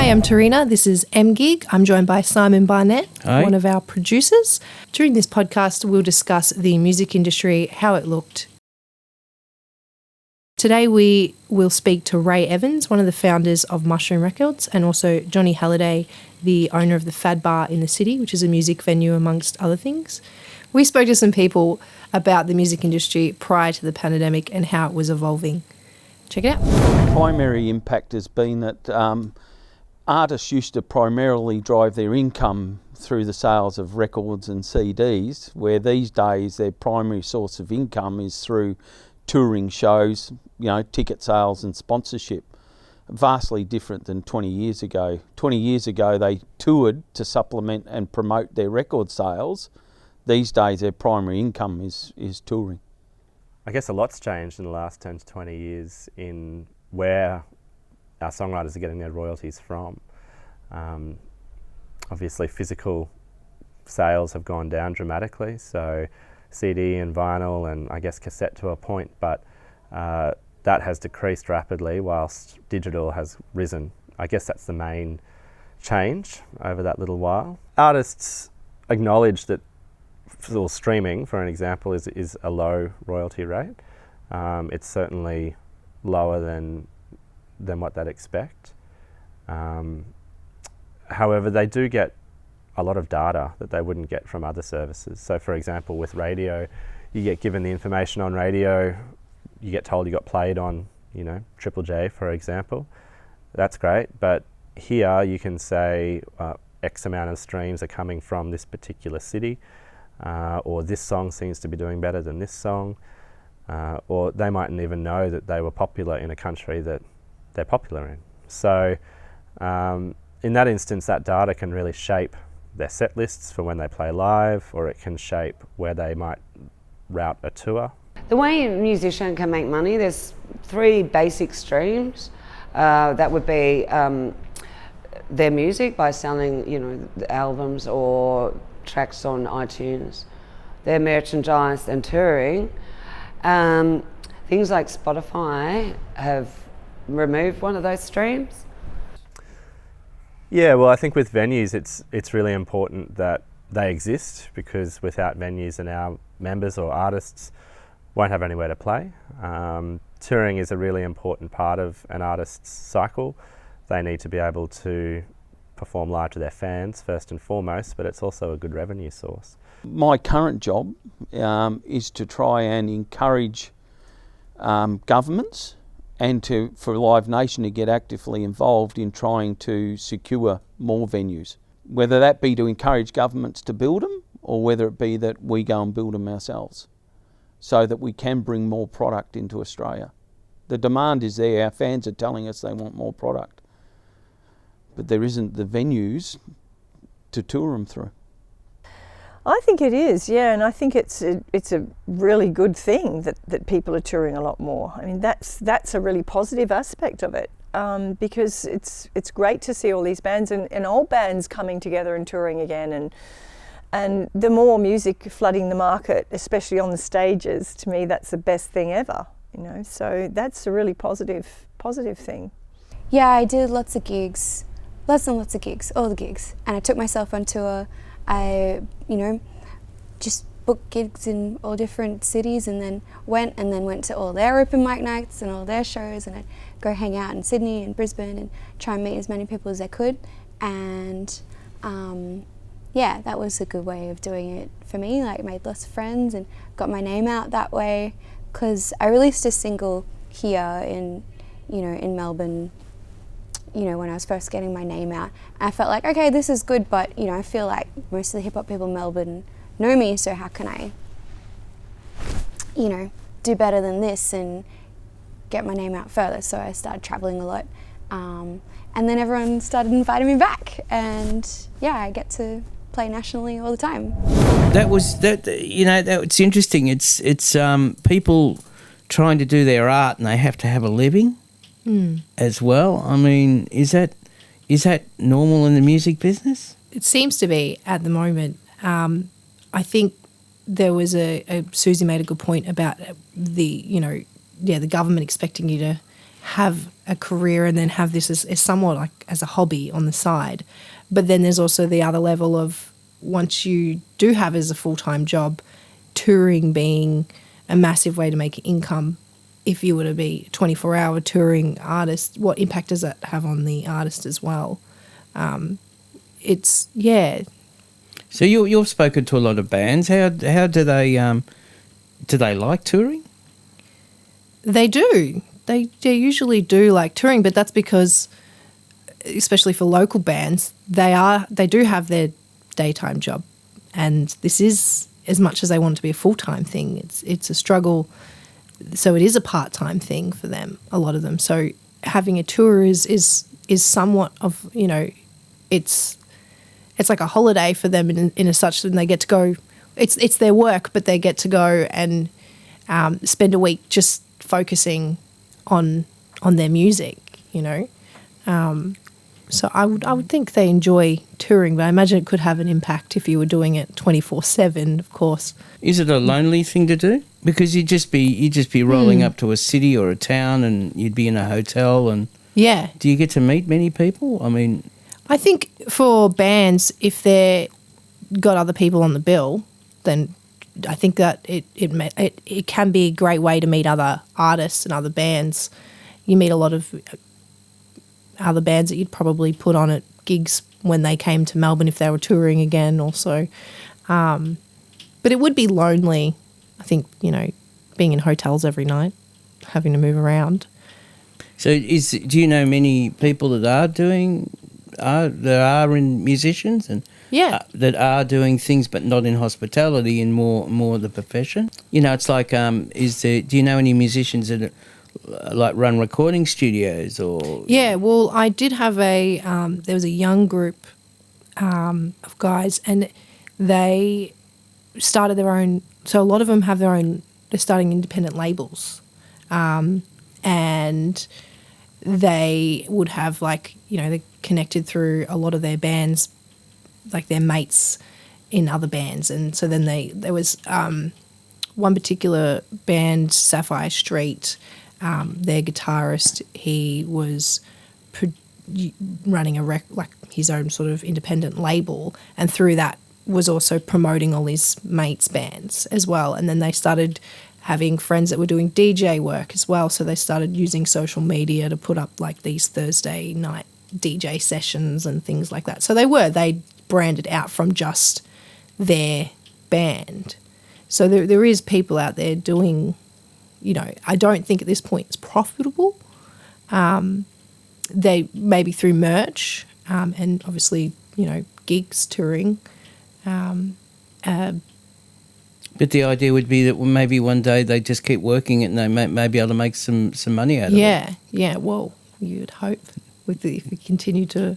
Hi, I'm Tarina. This is MGig. I'm joined by Simon Barnett, Hi. one of our producers. During this podcast, we'll discuss the music industry, how it looked. Today we will speak to Ray Evans, one of the founders of Mushroom Records, and also Johnny Halleday, the owner of the Fad Bar in the city, which is a music venue amongst other things. We spoke to some people about the music industry prior to the pandemic and how it was evolving. Check it out. Primary impact has been that artists used to primarily drive their income through the sales of records and CDs, where these days their primary source of income is through touring shows, ticket sales and sponsorship. Vastly different than 20 years ago. 20 years ago they toured to supplement and promote their record sales. These days their primary income is touring. I guess a lot's changed in the last 10 to 20 years in where our songwriters are getting their royalties from. Obviously physical sales have gone down dramatically, so CD and vinyl and I guess cassette to a point, but that has decreased rapidly whilst digital has risen. I guess that's the main change over that little while. Artists acknowledge that streaming, for an example, is a low royalty rate. It's certainly lower than what they'd expect. However, they do get a lot of data that they wouldn't get from other services. So for example, with radio, you get given the information on radio, you get told you got played on, Triple J, for example. That's great, but here you can say X amount of streams are coming from this particular city, or this song seems to be doing better than this song, or they mightn't even know that they were popular in a country that they're popular in. So in that instance, that data can really shape their set lists for when they play live, or it can shape where they might route a tour. The way a musician can make money, there's three basic streams. That would be their music by selling, the albums or tracks on iTunes, their merchandise and touring. Things like Spotify have removed one of those streams. Yeah, well, I think with venues, it's really important that they exist, because without venues and our members or artists won't have anywhere to play. Touring is a really important part of an artist's cycle. They need to be able to perform live to their fans first and foremost, but it's also a good revenue source. My current job is to try and encourage governments and for Live Nation to get actively involved in trying to secure more venues, whether that be to encourage governments to build them or whether it be that we go and build them ourselves so that we can bring more product into Australia. The demand is there, our fans are telling us they want more product, but there isn't the venues to tour them through. I think it is, yeah, and I think it's a really good thing that people are touring a lot more. I mean, that's a really positive aspect of it, because it's great to see all these bands and old bands coming together and touring again, and the more music flooding the market, especially on the stages, to me that's the best thing ever. So that's a really positive thing. Yeah, I did lots and lots of gigs, all the gigs, and I took myself on tour. I, just booked gigs in all different cities and then went to all their open mic nights and all their shows, and I'd go hang out in Sydney and Brisbane and try and meet as many people as I could. And yeah, that was a good way of doing it for me. Like, made lots of friends and got my name out that way, because I released a single here in Melbourne, when I was first getting my name out. I felt like, okay, this is good, but, I feel like most of the hip-hop people in Melbourne know me, so how can I, do better than this and get my name out further? So I started traveling a lot. And then everyone started inviting me back, and yeah, I get to play nationally all the time. It's interesting. It's people trying to do their art and they have to have a living as well. I mean, is that normal in the music business? It seems to be at the moment. I think there was Suzi made a good point about the government expecting you to have a career and then have this as somewhat like as a hobby on the side. But then there's also the other level of once you do have as a full-time job, touring being a massive way to make income. If you were to be a 24-hour touring artist, what impact does that have on the artist as well? It's, yeah. So you've spoken to a lot of bands. How do they like touring? They do. They usually do like touring, but that's because, especially for local bands, they do have their daytime job, and this is as much as they want it to be a full-time thing. It's a struggle, so it is a part-time thing for them. A lot of them. So having a tour is somewhat of, you know, it's like a holiday for them in a such that they get to go. It's their work, but they get to go and spend a week just focusing on their music, you know. So I would think they enjoy touring, but I imagine it could have an impact if you were doing it 24/7, of course. Is it a lonely thing to do? Because you'd just be rolling up to a city or a town, and you'd be in a hotel, and yeah. Do you get to meet many people? I mean, I think for bands, if they're got other people on the bill, then I think that it can be a great way to meet other artists and other bands. You meet a lot of other bands that you'd probably put on at gigs when they came to Melbourne if they were touring again also. But it would be lonely, I think, you know, being in hotels every night, having to move around. So do you know many people that are in musicians and Yeah. that are doing things but not in hospitality and more the profession? You know, it's like do you know any musicians that like run recording studios or? Yeah, well, I did have there was a young group of guys, and they started their own, so a lot of them have their own, they're starting independent labels, and they would have, like, you know, they're connected through a lot of their bands, like their mates in other bands, and so then there was one particular band, Sapphire Street, their guitarist, he was running like his own sort of independent label, and through that was also promoting all his mates' bands as well. And then they started having friends that were doing DJ work as well, so they started using social media to put up like these Thursday night DJ sessions and things like that. So they branded out from just their band. So there is people out there doing, you know, I don't think at this point it's profitable. They maybe through merch and obviously, you know, gigs, touring. But the idea would be that maybe one day they just keep working it and they may be able to make some money out of it. Yeah. Well, you'd hope if we continue to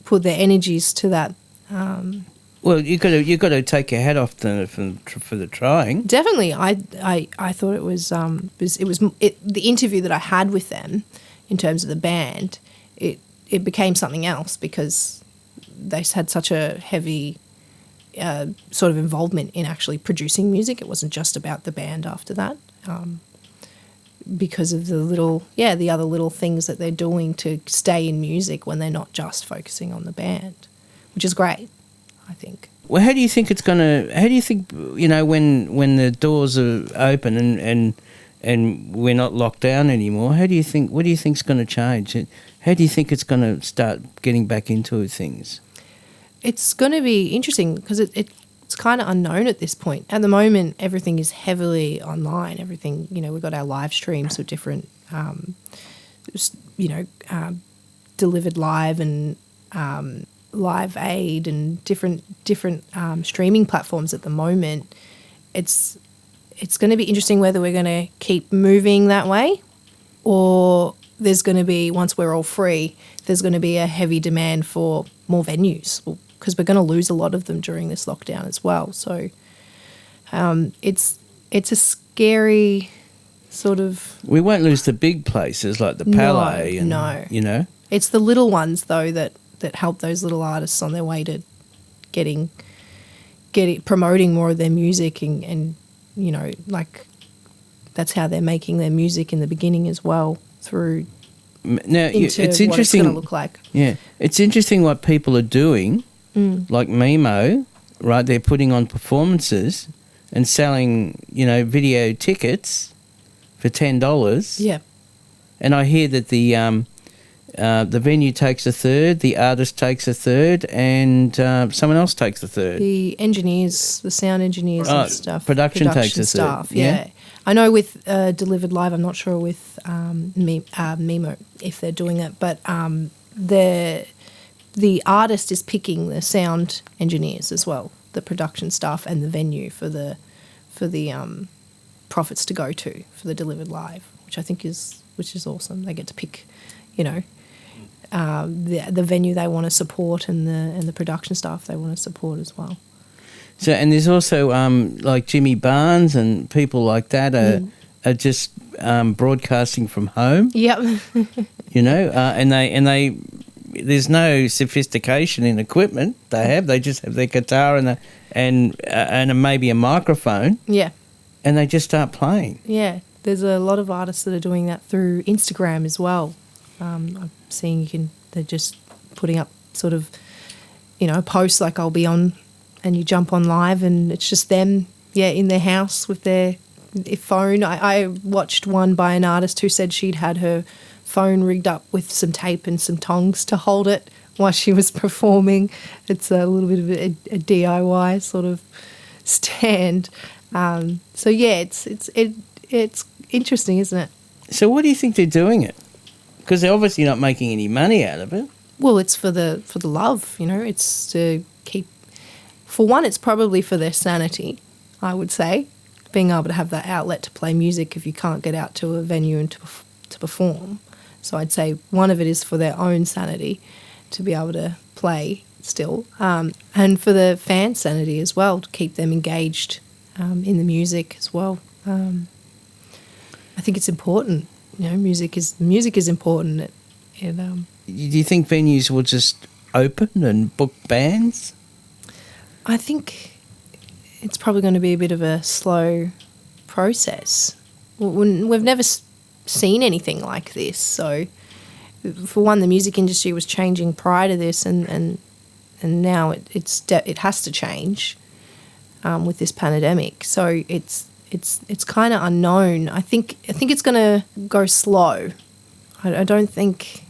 put their energies to that. Well, you got to take your hat off for the trying. Definitely, I thought it was the interview that I had with them in terms of the band. It became something else because they had such a heavy sort of involvement in actually producing music. It wasn't just about the band after that, because of the other little things that they're doing to stay in music when they're not just focusing on the band, which is great, I think. Well, how do you think, you know, when the doors are open and we're not locked down anymore, what do you think's going to change? How do you think it's going to start getting back into things? It's going to be interesting because it's kind of unknown at this point. At the moment, everything is heavily online. Everything, you know, we've got our live streams of different, delivered live and Live Aid and different streaming platforms at the moment. It's going to be interesting whether we're going to keep moving that way, or there's going to be, once we're all free, there's going to be a heavy demand for more venues, because we're going to lose a lot of them during this lockdown as well. So it's a scary sort of... We won't lose the big places like the Palais. No. You know? It's the little ones, though, that help those little artists on their way to promoting more of their music and you know, like that's how they're making their music in the beginning as well, through Now, into it's what it's interesting. going to look like. Yeah, it's interesting what people are doing, like Mimo, right? They're putting on performances and selling, video tickets for $10. Yeah. And I hear that the venue takes a third, the artist takes a third, and someone else takes a third. The engineers, the sound engineers and stuff. Production takes a third, staff, yeah. I know with Delivered Live, I'm not sure with Mimo if they're doing it, but the artist is picking the sound engineers as well, the production staff and the venue for the profits to go to for the Delivered Live, which I think is awesome. They get to pick, the venue they want to support and the production staff they want to support as well. So, and there's also like Jimmy Barnes and people like that are just broadcasting from home. Yep. And they there's no sophistication in equipment they just have their guitar and maybe a microphone. Yeah. And they just start playing. Yeah. There's a lot of artists that are doing that through Instagram as well. I'm seeing they're just putting up sort of, posts like I'll be on, and you jump on live and it's just them, in their house with their phone. I watched one by an artist who said she'd had her phone rigged up with some tape and some tongs to hold it while she was performing. It's a little bit of a DIY sort of stand. It's interesting, isn't it? So what do you think they're doing it? Because they're obviously not making any money out of it. Well, it's for the love, It's to keep. For one, it's probably for their sanity, I would say, being able to have that outlet to play music if you can't get out to a venue and to perform. So I'd say one of it is for their own sanity, to be able to play still, and for the fans' sanity as well, to keep them engaged in the music as well. I think it's important. Music is important. Do you think venues will just open and book bands? I think it's probably going to be a bit of a slow process. We've never seen anything like this. So, for one, the music industry was changing prior to this, and now it has to change with this pandemic. So it's kind of unknown. I think it's going to go slow. I think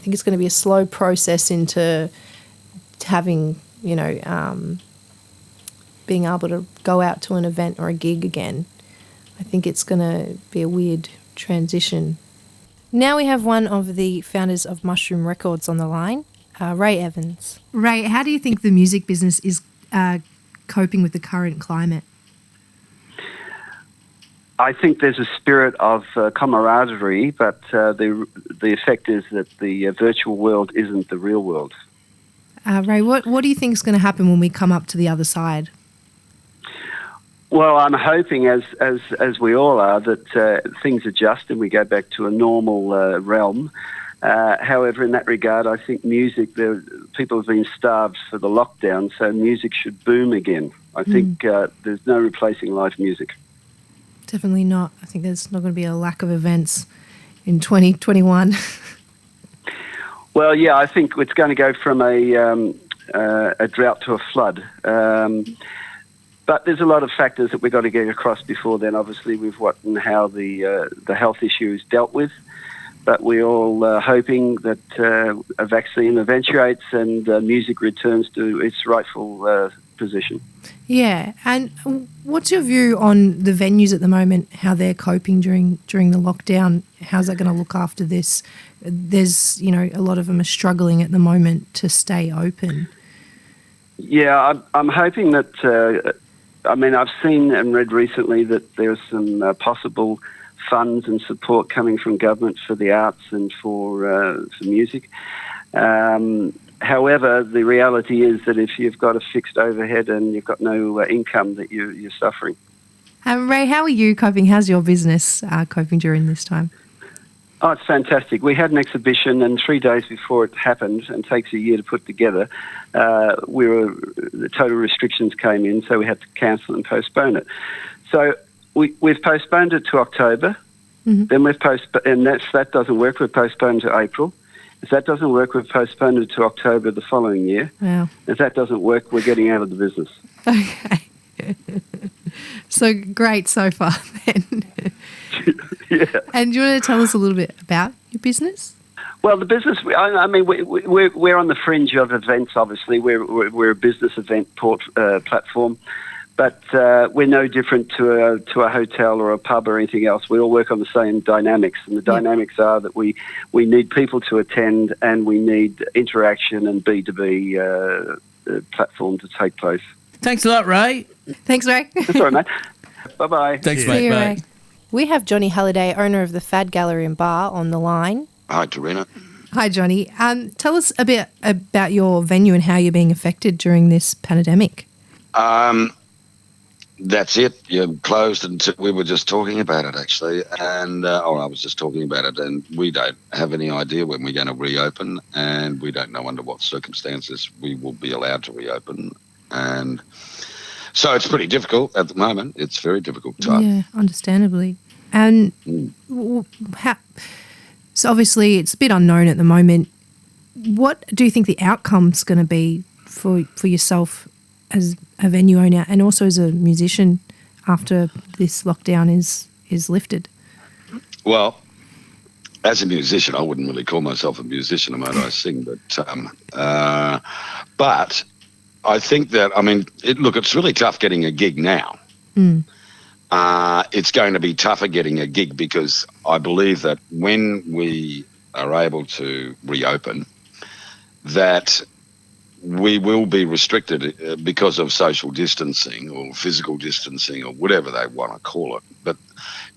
it's going to be a slow process into having, being able to go out to an event or a gig again. I think it's going to be a weird transition. Now we have one of the founders of Mushroom Records on the line, Ray Evans. Ray, how do you think the music business is coping with the current climate? I think there's a spirit of camaraderie, but the effect is that the virtual world isn't the real world. Ray, what do you think is going to happen when we come up to the other side? Well, I'm hoping, as we all are, that things adjust and we go back to a normal realm. However, in that regard, I think people have been starved for the lockdown, so music should boom again. I think there's no replacing live music. Definitely not. I think there's not going to be a lack of events in 2021. Well, yeah, I think it's going to go from a drought to a flood. But there's a lot of factors that we've got to get across before then. Obviously, with what and how the health issue is dealt with. But we're all hoping that a vaccine eventuates and music returns to its rightful position. Yeah, and what's your view on the venues at the moment, how they're coping during the lockdown? How's that going to look after this? There's, a lot of them are struggling at the moment to stay open. Yeah, I'm hoping that, I've seen and read recently that there's some possible funds and support coming from government for the arts and for music. However, the reality is that if you've got a fixed overhead and you've got no income, that you're suffering. Ray, how are you coping? How's your business coping during this time? Oh, it's fantastic. We had an exhibition, and 3 days before it happened, and takes a year to put together, the total restrictions came in, so we had to cancel and postpone it. So we've postponed it to October. Then we've and that doesn't work. We've postponed to April. If that doesn't work, we've postponed it to October the following year. Wow. If that doesn't work, we're getting out of the business. Okay. So great so far then. Yeah. And do you want to tell us a little bit about your business? Well, the business, I mean, we're on the fringe of events, obviously. We're a business event platform. But we're no different to a hotel or a pub or anything else. We all work on the same dynamics, and the dynamics are that we need people to attend, and we need interaction and B2B platform to take place. Thanks a lot, Ray. Thanks, Ray. That's all right, mate. Bye-bye. Thanks, See mate. you, Bye. Ray. We have Johnny Halleday, owner of the Fad Gallery and Bar, on the line. Hi, Tarina. Hi, Johnny. Tell us a bit about your venue and how you're being affected during this pandemic. That's it. You're closed until we were just talking about it, actually. And, I was just talking about it, and we don't have any idea when we're going to reopen, and we don't know under what circumstances we will be allowed to reopen. And so it's pretty difficult at the moment. It's a very difficult time. Yeah, understandably. And so obviously it's a bit unknown at the moment. What do you think the outcome's going to be for yourself as a venue owner and also as a musician after this lockdown is lifted? Well, as a musician, I wouldn't really call myself a musician. I mean, I sing, but I think that, I mean, it's really tough getting a gig now. It's going to be tougher getting a gig because I believe that when we are able to reopen, that we will be restricted because of social distancing or physical distancing or whatever they want to call it. But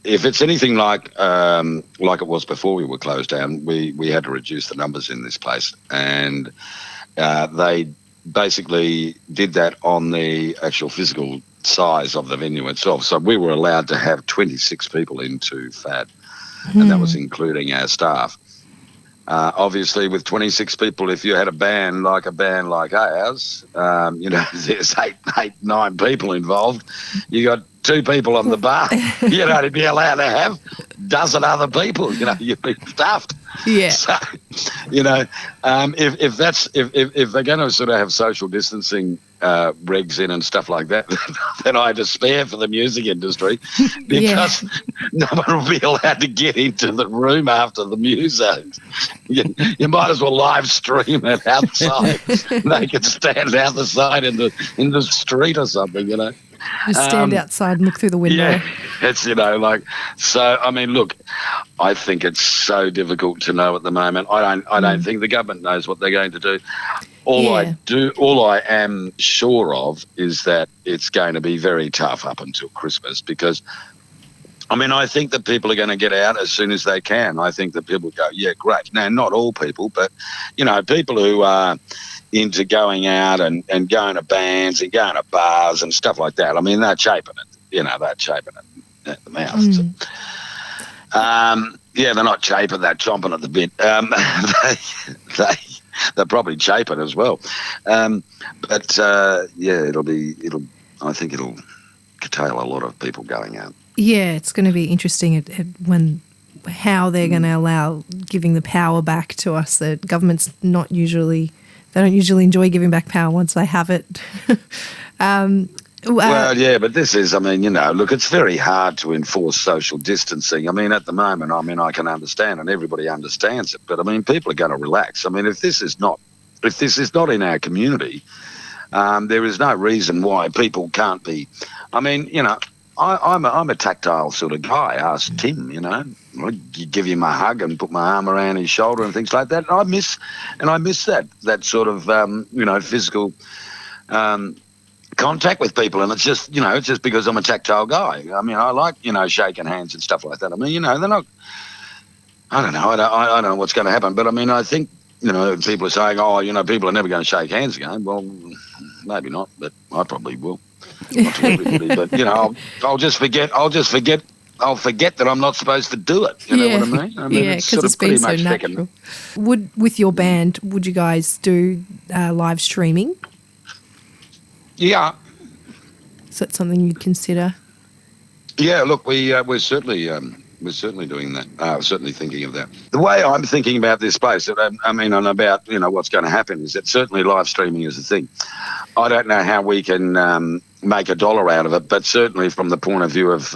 if it's anything like it was before we were closed down, we had to reduce the numbers in this place, and they basically did that on the actual physical size of the venue itself. So we were allowed to have 26 people into FAD, and that was including our staff. Obviously, with 26 people, if you had a band like ours, there's eight, 9 people involved. You got 2 people on the bar. To be allowed to have a dozen other people. You'd be stuffed. Yeah. So, if they're going to sort of have social distancing regs in and stuff like that, then I despair for the music industry because no one will be allowed to get into the room after the music. You might as well live stream it outside. They could stand out the side in the street or something, Just stand outside and look through the window. Yeah, it's, so, I mean, look, I think it's so difficult to know at the moment. I don't think the government knows what they're going to do. All I am sure of is that it's going to be very tough up until Christmas because, I mean, I think that people are going to get out as soon as they can. I think that people go, yeah, great. Now, not all people, but, people who are into going out and going to bands and going to bars and stuff like that. I mean, they're chaping it. They're chaping it at the mouth. They're not chaping, they're chomping at the bit. They're probably chaping as well. I think it'll curtail a lot of people going out. Yeah, it's going to be interesting how they're going to allow giving the power back to us. The government's they don't usually enjoy giving back power once they have it. But this is, look, it's very hard to enforce social distancing. I mean, at the moment, I can understand and everybody understands it, but people are going to relax. If this is not in our community, there is no reason why people can't be. I'm a tactile sort of guy. Ask Tim, I give him a hug and put my arm around his shoulder and things like that. And I miss that sort of physical contact with people. And it's just because I'm a tactile guy. I like shaking hands and stuff like that. They're not. I don't know. I don't know what's going to happen. But I think people are saying, people are never going to shake hands again. Well, maybe not, but I probably will. Not to everybody, but I'll just forget. I'll forget that I'm not supposed to do it. You know what I mean? Because it's been so natural. With your band, would you guys do live streaming? Yeah. Is that something you'd consider? Yeah, look, we're certainly doing that. Certainly thinking of that. The way I'm thinking about this place, I mean, and about what's going to happen, is that certainly live streaming is a thing. I don't know how we can make $1 out of it, but certainly from the point of view of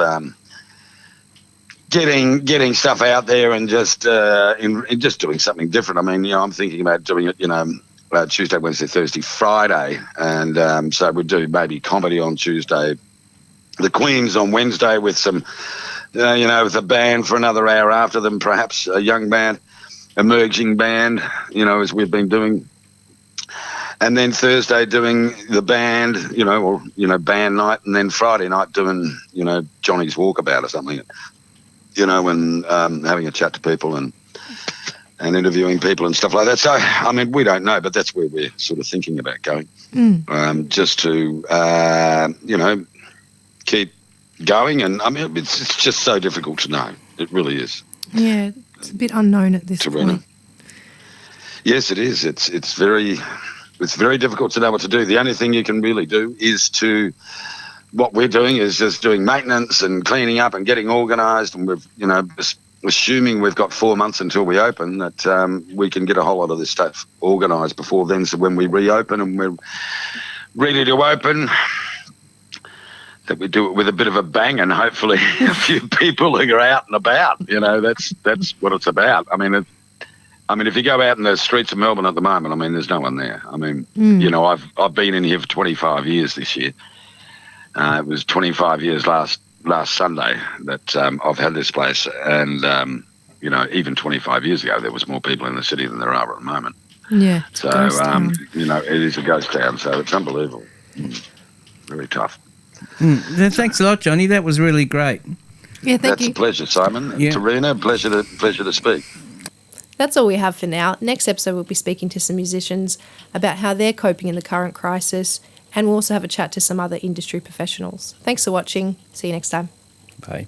getting stuff out there and just just doing something different. I mean, I'm thinking about doing it, Tuesday, Wednesday, Thursday, Friday, and so we'd do maybe comedy on Tuesday, the Queens on Wednesday with some, with a band for another hour after them, perhaps a young band, emerging band, as we've been doing. And then Thursday doing the band, band night, and then Friday night doing, Johnny's Walkabout or something, and having a chat to people and interviewing people and stuff like that. So, I mean, we don't know, but that's where we're sort of thinking about going, just to, keep going. And, I mean, it's just so difficult to know. It really is. Yeah, it's a bit unknown at this point. Yes, it is. It's very difficult to know what to do. The only thing you can really do is what we're doing is just doing maintenance and cleaning up and getting organised, and we've, assuming we've got 4 months until we open, that we can get a whole lot of this stuff organised before then. So when we reopen and we're ready to open, that we do it with a bit of a bang and hopefully a few people who are out and about. That's what it's about. I mean, if you go out in the streets of Melbourne at the moment, I mean, there's no one there. I mean, I've been in here for 25 years this year. It was 25 years last Sunday that I've had this place, and even 25 years ago there was more people in the city than there are at the moment. Yeah, so it is a ghost town, so it's unbelievable. Really tough. Thanks a lot, Johnny. That was really great. Yeah, thank you. That's a pleasure, Simon. Yeah. Tarina, pleasure to speak. That's all we have for now. Next episode, we'll be speaking to some musicians about how they're coping in the current crisis, and we'll also have a chat to some other industry professionals. Thanks for watching. See you next time. Bye.